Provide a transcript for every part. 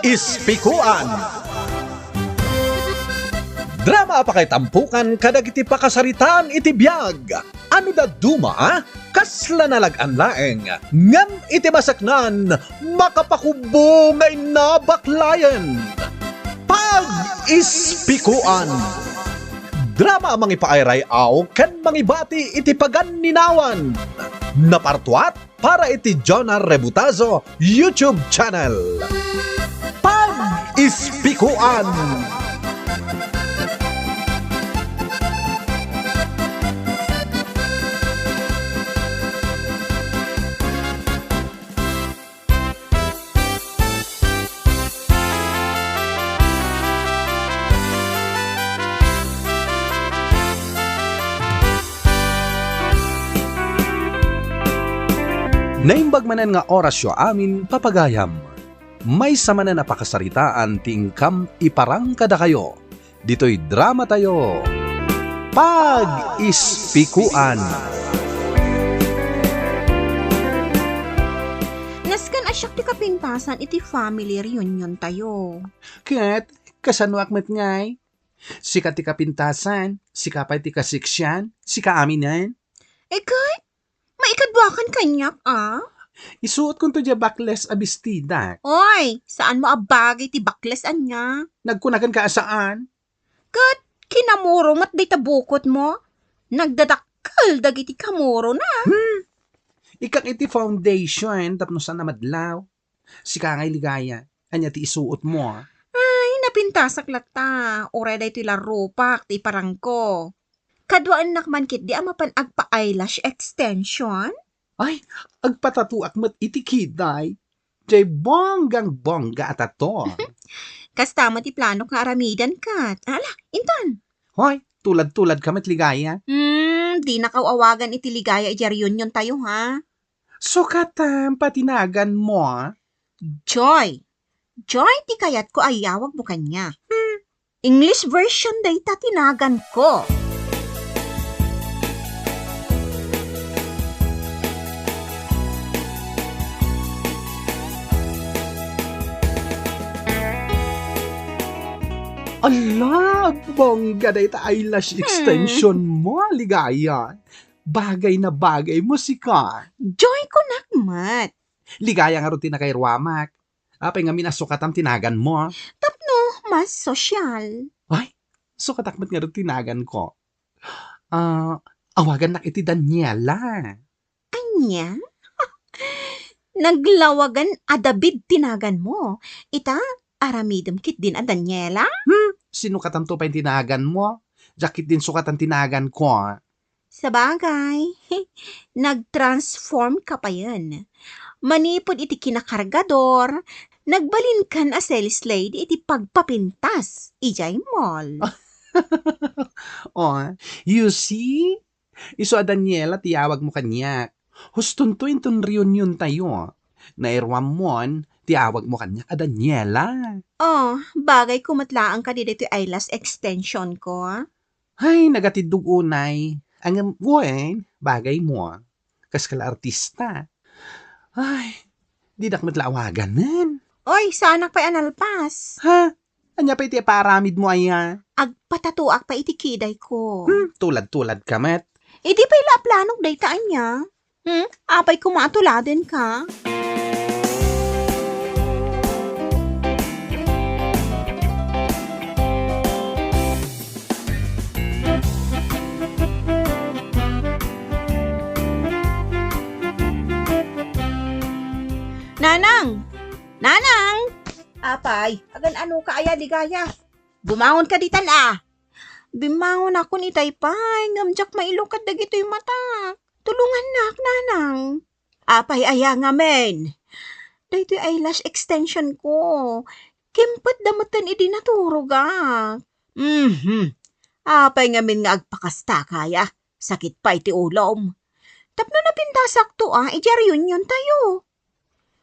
Pag-ispikuan. Drama pa kay tampukan kadag iti pakasaritaan iti biyag. Ano da duma? Kasla nalagan laeng. Ngam iti masaknan, makapakubo ngay nabaklayan. Pag-ispikuan. Drama ang mangipaayray aw kan mangibati iti paganinawan. Napartuat para iti Jonah Rebutazo YouTube channel. Pag-ispikuan. Naimbag manan nga orasyo amin papagayam. May samanan na pakasaritaan tingkam iparang kada kayo. Dito'y drama tayo. Pag-ispikuan. Naskan asyak ti kapintasan iti family reunion tayo. Kat, kasanwak met ngay. Sika ti kapintasan, sika pa ti kasiksyan, sika aminan. Kay, maikadwakan kanyak Isuot ko to dya bakles abistida. Oy, saan mo abagay ti bakles anya? Nagkunagan ka asaan? Kat, kinamuro mat day tabukot mo. Nagdadakkel dagiti kamuro na. Ikak iti foundation, tapno saan na madlaw. Sika ngay ligaya, anya ti isuot mo. Ay, napintasak lata. Ore day ti larupak, ti parangko. Kadwaan nakman kit di amapan agpa-eyelash extension? Ay, agpatatuak mat iti kiday. Jay bonggang bongga at ato. Kastama ti plano nga aramidan kat. Ala, intan. Hoy, tulad-tulad ka mat ligaya. Di nakawawagan iti ligaya iti reunion tayo ha. Sukatam patinagan mo. Joy. Joy, ti kayat ko ayawag mo kanya. English version day ta tinagan ko. Ala, bongga day ta eyelash extension mo, ligaya. Bagay na bagay mo sika. Joy ko nakmat. Ligaya nga rutina kay Ruamak. Apay nga minasukatam tinagan mo. Tapno, mas sosyal. Ay, sukatakmat nga rutinagan ko. Awagan na iti Daniela. Anya? Naglawagan adabid tinagan mo. Ita, aramidem kit din a Daniela? Sinukatam to pa yung tinagan mo? Jakit din sukatan tinagan ko. Sabagay, nag-transform ka pa yan. Manipod iti kinakargador, nagbalin kan a sales lady iti pagpapintas, ijay mall. Oh, you see? Iso a Daniela, tiyawag mo kanya. Huston to inton reunion tayo. Nairwam mon, tiyawag mo kanya a Daniela. Oh, bagay kumatlaang ka dito eyelash extension ko. Ay, nagatidug unay. Ang bagay mo. Kas kala artista. Ay, di matlawagan nan. Oy, sanak pa analpas. Ha? Anya pa iti paramid mo aya? Agpatatuak pa iti kiday ko. Tulad-tulad ka, met. Idi pa ila planong daytaan niya. Apay kumatuladen ka. Nanang! Nanang! Apay, agan ano ka aya ligaya? Bumangon ka ditan Bimangon ako ni Taypay, ngamjak mailukad dagito'y mata. Tulungan nak, nanang. Apay aya nga men. Dayto'y eyelash extension ko. Kimpet damutan idi naturog Apay nga men nga agpakasta kaya. Sakit pa iti ulom. Tapno na pintasak to ija reunion tayo.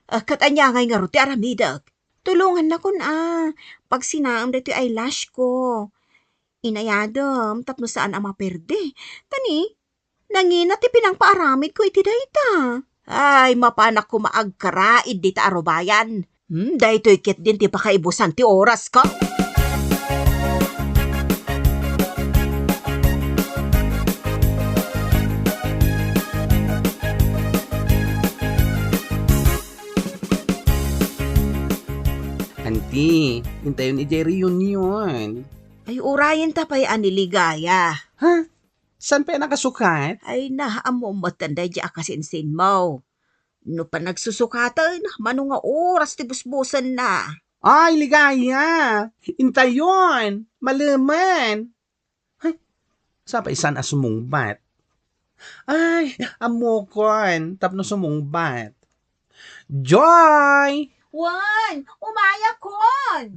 Katanya ngay nga ruti aramidag. Tulungan na kun pag sinaam dito eyelash ko. Inayadam, tapno saan ang maperde. Tani, nangina ti pinangpaaramid ko iti dayta. Ay, mapanak ko maagkaraid dita arobayan. Dahito'y kit din ti pakaibusan ti oras ka. Auntie, hintayin ni Jerry yun. Ay, urayin tapay aniligaya. Ha? Saan pa yan nakasukat? Ay, nahaamo matanday di akasinsin mo. No pa nagsusukatan, mano nga oras ti busbusan na. Ay, ligaya! Hintay yun! Malaman! Ay, saan pa isan asumungbat? Ay, amokon! Tapno sumungbat. Joy! Juan, umaya kon!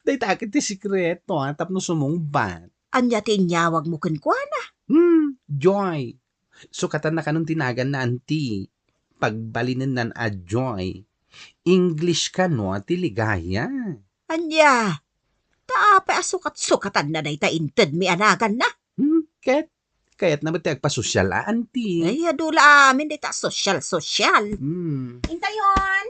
Day takit ti sikreto, tapno sumungbat. Anya tinyawag mo kunkwana. Joy. Sukatan na kanong tinagan na auntie. Pagbalinan nan a Joy. English ka no, ti ligaya. Anya, taape asukat-sukatan na ta inted mi anagan na. Kaya't naman ti agpasosyal auntie. Ay, adula amin dita sosyal. Intayon!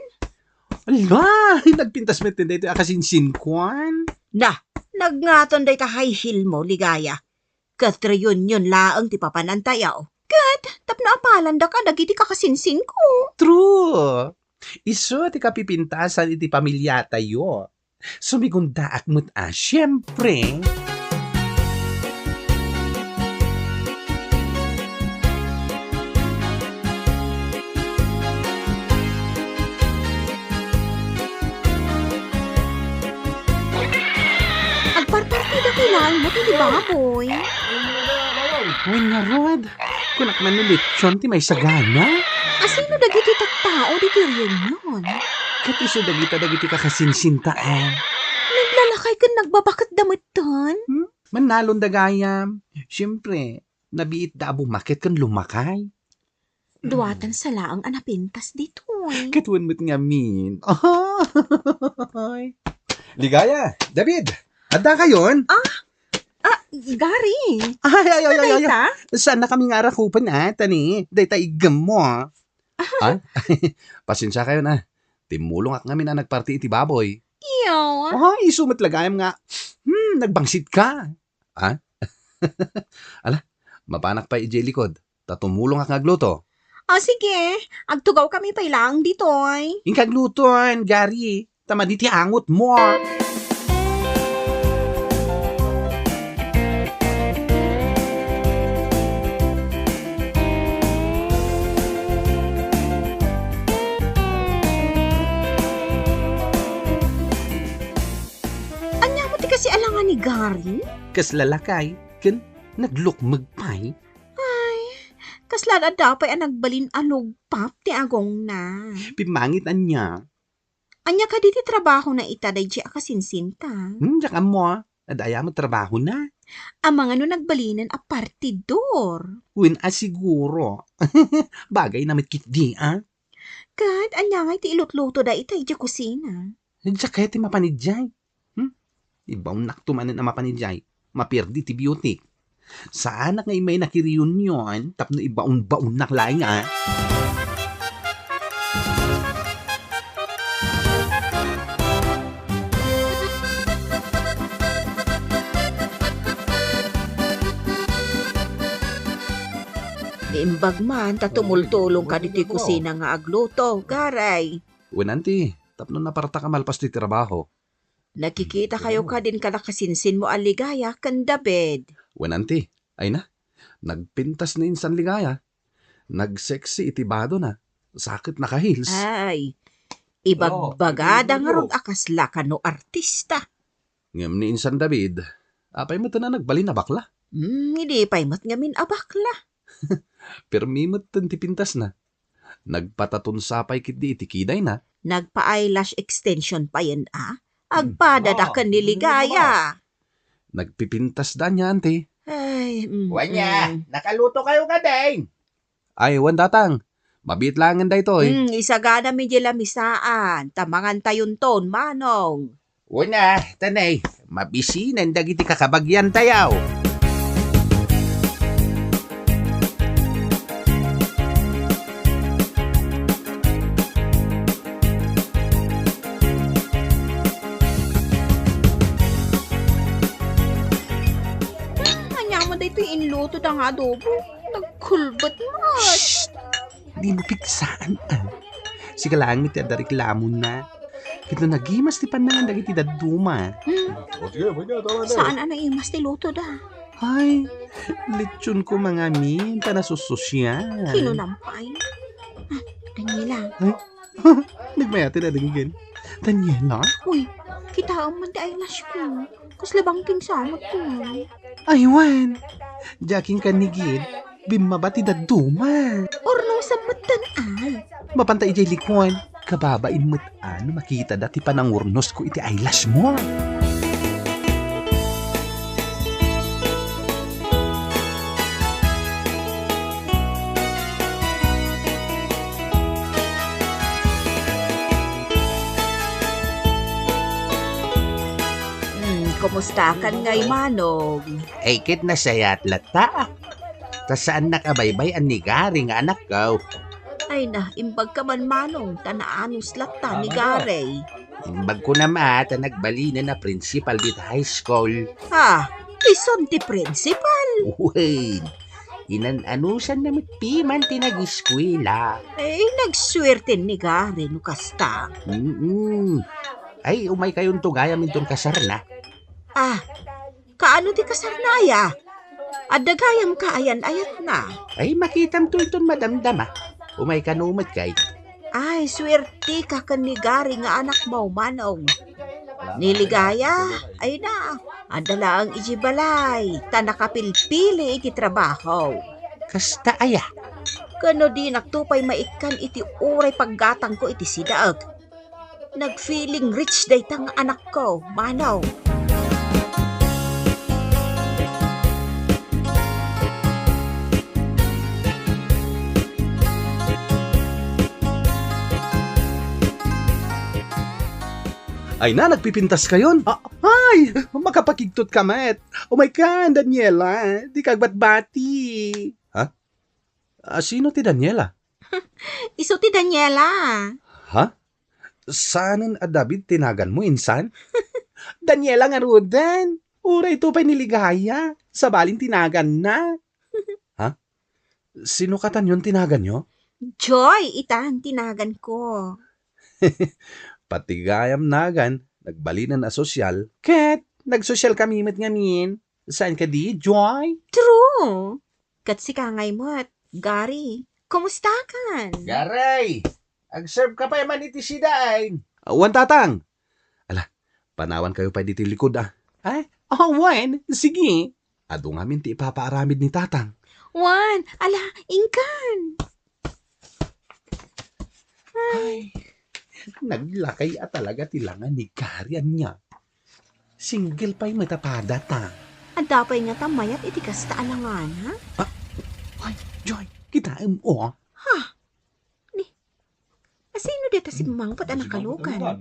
Ala, nagpintas met din dito akasinsin kwan. Na, nagngaton day ta high heel mo, ligaya. Katriyon yun laang ti papanantayaw. Kat, tapna apalan da ka, dagiti kakasinsin ko. True. Iso ti kapipintasan iti pamilya tayo. Sumigunda akmut syempre. Agparpartida kailangan mo, ti baboy. Uy nga, Rod. Kunak manulit siyon ti may sagana. Asino dagiti tattao di reunion? Kat iso dagiti kakasinsinta Naglalakay ka nagbabakat damit ton? Manalon dagayam. Siyempre, nabiit da bumakit kan lumakay. Duwatan sa laang anapintas dito eh. Katuan mo't nga min. Ligaya, David, adda kayon? Gary! Ay. Dayta? Saan na kami nga rakupan tani? Dayta igam mo Pasensya kayo na. Timulong ak namin na nagparti iti baboy. Iyo. Isumat lagayam nga. Nagbangsit ka. Ala, mapanak pa ije likod. Tatumulong ak ngagluto. Sige. Agtugaw kami pa ilang dito ay. Ingkagluton, Gary. Tama di ti angot mo. Kasi alangan ni Gary? Kas lalakay, ken naglukmag pa'y. Kaslan adapay ang nagbalin alugpap ti agong na. Pimangit anya. Anya ka diti trabaho na itaday di akasinsinta. Diyak mo, adaya mo trabaho na. Ang mga no nagbalinan a partidor. Win siguro. Bagay na mitkit di Kad, anya nga iti ilutluto da itay di kusina. Diyak kaya ti mapanidjay. Ibang naktumanan na mapanidjay. Mapirdi ti beauty. Saan na ngay may nakiriunyon tapno ibaon-baon naklaing Imbag man, tatumultulong ka diti kusina nga agluto, Garay. Winanti, tapno naparta ka malpas ti trabaho. Nakikita kayo ka din ka nakasinsin mo aligaya kan David. Winanti, ay na. Nagpintas na insan ligaya. Nagsexy itibado na. Sakit na kahils. Ay, ibagbagada nga rog akasla ka no artista. Ngam ni insan David, apay mo na nagbali na bakla. Hindi pa'y mat ngamin abakla. Permimot ti pintas na. Nagpatatun sapay kit di itikiday na. Nagpa-eyelash extension pa yan Agpadadakan ni ligaya. Nagpipintas da niya, ante. Ay, Wanya, nakaluto kayo ka ding. Ay, wandatang. Mabit langan da ito Isagana mi dila misaan. Tamangan tayon ton, manong. Una, tanay, mabisinan dagiti kakabagyan tayaw. luto ng adobo. Nagkulbat mo. Shh! Di mo piksaan Sige lang, iti ada reklamo na. Kito nagimas ti panang dagiti daduma. Saan ana imas ti luto da? Ay, lechon ko mga min, tanasusosyal. Kinunampay. Daniela. Nagmayati na dingin. Daniela? Uy, kita man ti eyelash ko. Kaslabang kinsamot ko. Aywan! Jaking kanigid, bimabati daduma. Orno sa matan ay. Mapantay jay likon. Kababain mo't makita dati pa ng urnos ko iti eyelash mo. Kumusta kan ngay manong? Ay kit na sayat lata. Ta saan nakabaybay ang nigari nga anak ko? Ay na, imbag ka man manong, tanaanos lata ni Garey. Imbag ko na mata nagbalina na principal dit high school. Ha, ison ti principal. Wait, inananusan na mitpiman tinag-eskwela. Eh, nagswerte ni Garey no kasta. Ay, umay kayong tugayam itong kasar na. Ah, kaano ti kasarnaya? Adagayam kaayan ayat na. Ay, makitam to itong madamdama. Umay kanumat kay. Ay, swerte ka kan ni Garey nga anak mo manong. Niligaya, ay na, adala ang ijibalay, tanakapilpili iti trabaho. Kasta aya. Kano di naktupay maikan iti uray paggatang ko iti sidaag. Nag-feeling rich day tang anak ko, manaw. Ay na, nagpipintas kayon. Ay, makapakigtot ka, Matt. Oh my God, Daniela. Di kagbat-bati. Ha? Sino ti Daniela? Iso ti Daniela. Ha? Saanan a David tinagan mo, insan? Daniela nga rudan. Uray to pa niligaya. Sa balin tinagan na. Ha? Sino katan yun tinagan nyo? Joy, itang tinagan ko. Patigayam nagan, nagbalinan na sosyal. Ket, nagsosyal kami met ngamin. Saan ka di, Joy? True. Kat si kangay mo at Gary, kumusta kan? Garay, ag-serve ka pa yaman iti sidain. Wan tatang. Ala, panawan kayo pa dito likod Ay, wan, sige. Ado nga min ti ipapaaramid ni tatang. Wan, ala, ingkan. Ay, naglakay talaga tilangan ni Karian niya. Single pa'y matapada ta. Adapay nga tamayat iti kasta alangan, ha? Ay, Joy, kita mo. Sino dito si Mangpot anak kalugan?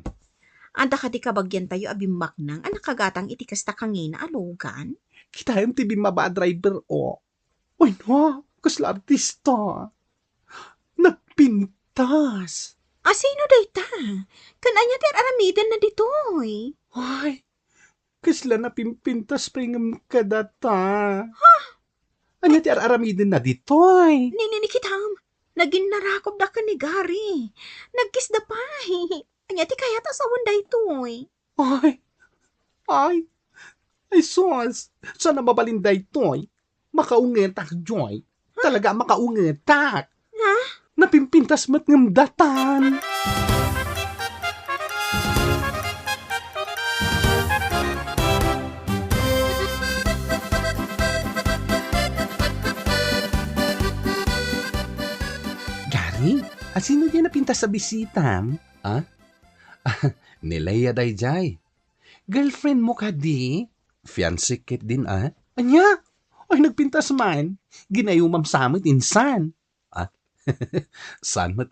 Anda ka di kabagyan tayo abimak nang anak kagatang iti kasta kangina alugan? Kita ti bimaba driver Uy no, kasla artista. Nagpintas. Sino dayta? Kananya ter aramidan na ditoy. Ay, kasla na pimpintas pringam kadata. Ha? Anya ti aramidin na ditoy. Ninikitam, naging narakop da ka ni Gary. Nagkis da pa. Anya ti kaya ta sa wanda itoy. Ay, sos. Sana mabalinday toy. Makaungetak, Joy. Talaga makaungetak. Ha? Napimpintas mat ngam datan. Gary, sino diyan napintas sa bisitam? Nilaya dayjay. Girlfriend mo ka di? Fiancé kit din Anya? Ay nagpintas man. Ginayumam samit insan. Sanmat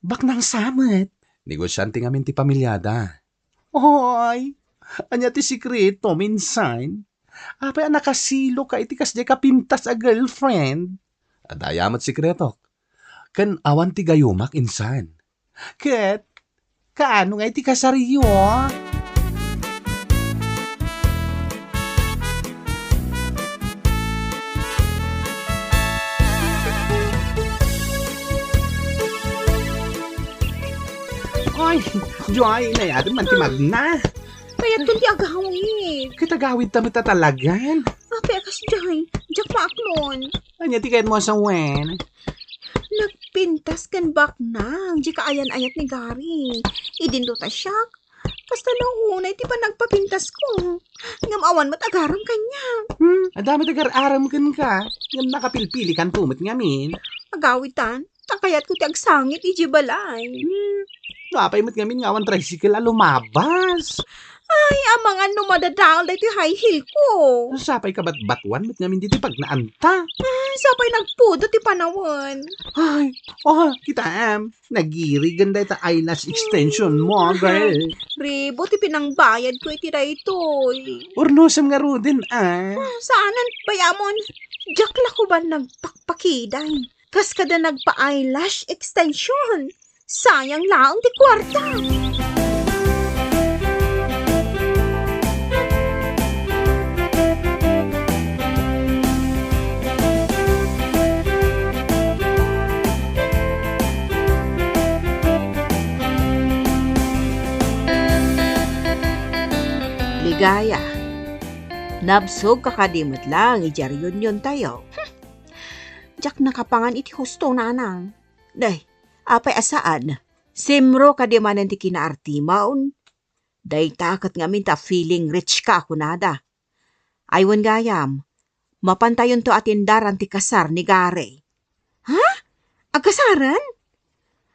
Bak nang samet. Negosyante nga ti pamilyada. Hoy, anya ti sikreto minsan. Apay nakasilo ka itikas di ka pintas a girlfriend. Adayamat sikreto. Kan awan ti gayumak insan. Ket, kaano nga iti kasariyo? Ay, Joy, nayatin man ti Magna. Kaya ito di agawid. Kitagawid tamit talagan. Apay akas jay. Jak maaklon. Anya ti kahit mo sa wen. Nagpintas kan baknang. Di kaayan-ayat ni Gary. Idindo ta siya. Kasta lang unay, ti pa nagpapintas ko. Ngamawan mo't agaram kanya. Adami tagar-aram kan ka. Ngam nakapilpili kan pumit ngamin. Agawitan. Takayat ko ti agsangit, iji balay. Napay mo't ngamin ngawan tricycle a lumabas. Ay, amang ano madadal dahil ti high heel ko. Sapay ka ba't batuan mo't ngamin diti pag naanta. Sapay nagpudo ti panawan. Ay, kita nagiri ganda ita eyelash extension mo, girl. Ribo, ti pinangbayad ko iti daytoy. Urnosam nga ro din, Saanan, bayamon? Jakla ko ba nagpakpakiday? Kas kada nagpa-eyelash extension. Sayang lang ti kwarta. Ligaya. Nabsog kakadimot lang, ijaryon yun tayo. Jak nakapangan iti husto nanang. Day, apay asaan? Simro kadimanan ti kinaartimaon. Day takat ngamin ta feeling rich ka kunada. Aywan gayam, mapantayon to atindaran ti kasar ni Gare. Ha? Agkasaran?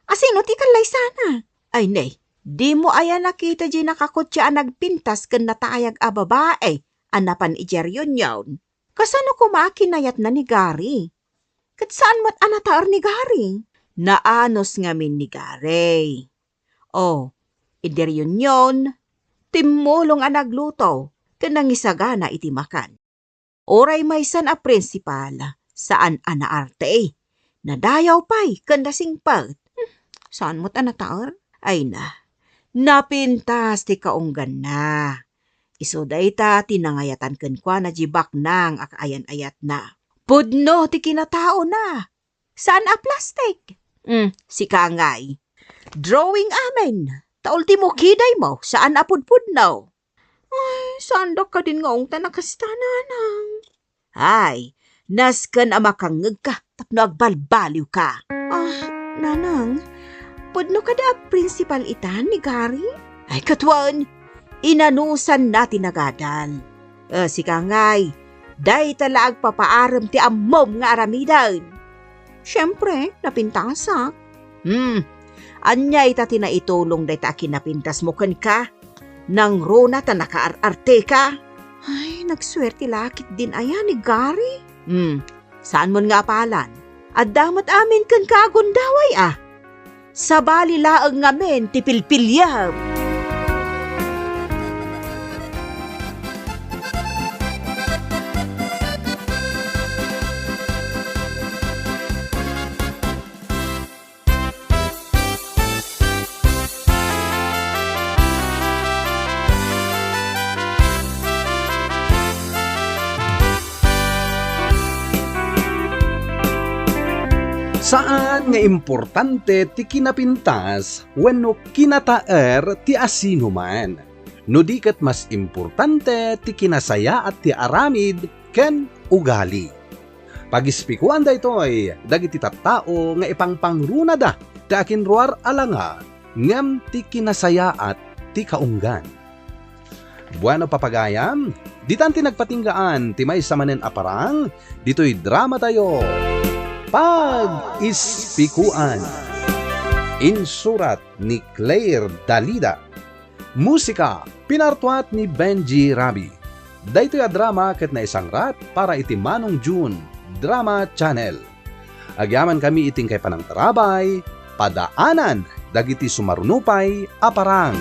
Asino ti kalay sana? Ay nay, di mo aya nakita di nakakotya nagpintas ken natayag a babae. Anapan ijeryon yawn. Kasano kumakinayat na ni Gary? Kat saan mo't anataar ni Gary? Naanos ngamin ni Gary. Oh, ideryon yon. Timulong ang nagluto. Kanang isagana iti makan. Oray maysan a prinsipal. Saan anaarte? Nadayaw pa'y kandasing pag. Saan mo't anataar? Ay na. Napintas ti kaunggan na. Iso dayta tinangayatan ken kwa na jibak nang akayan-ayat na. Pudno ti kinatao na. Saan a plastic? Si Kangay. Drawing amen. Taol ti mo kiday mo. Saan a pudpudnaw? Ay, saan ka din nga ong tanakastananang? Ay, nasken a makangeg ka. Tapno agbalbaliw ka. Nanang, pudno ka da principal itan ni Gary? Ay, katwan. Inanusan natin nagadal. Si Kangay, day talaag papaaram ti ammom nga aramidan. Siyempre, napintasak. Anyay ta tinaitulong day ta kinapintas mo kan ka. Nang rona ta nakaararte ka. Ay, nagswerte lakit din ayan ni Gary. Saan mo nga palan? At damat amin kan kagundaway Sa bali laang ngamen ti pilpilyam. Saan nga importante ti kinapintas wenno kinataer ti asinuman. No di ket mas importante ti kinasaya at ti aramid ken ugali. Pagispikuan daytoy dagiti tattao nga ipangpangruna da ti akinruar alanga ngem ti kinasaya at ti kaunggan. Bueno papagayam, ditan ti nagpatinggaan ti maysa manen aparang, ditoy drama tayo. Pag-ispikuan. Insurat ni Claire Dalida. Musika, pinartuat ni Benji Rabi. Daytoy a drama ket na isang rat para iti Manong June Drama Channel. Agyaman kami iting kay panang tarabay, padaanan, dagiti sumarunupay, aparang.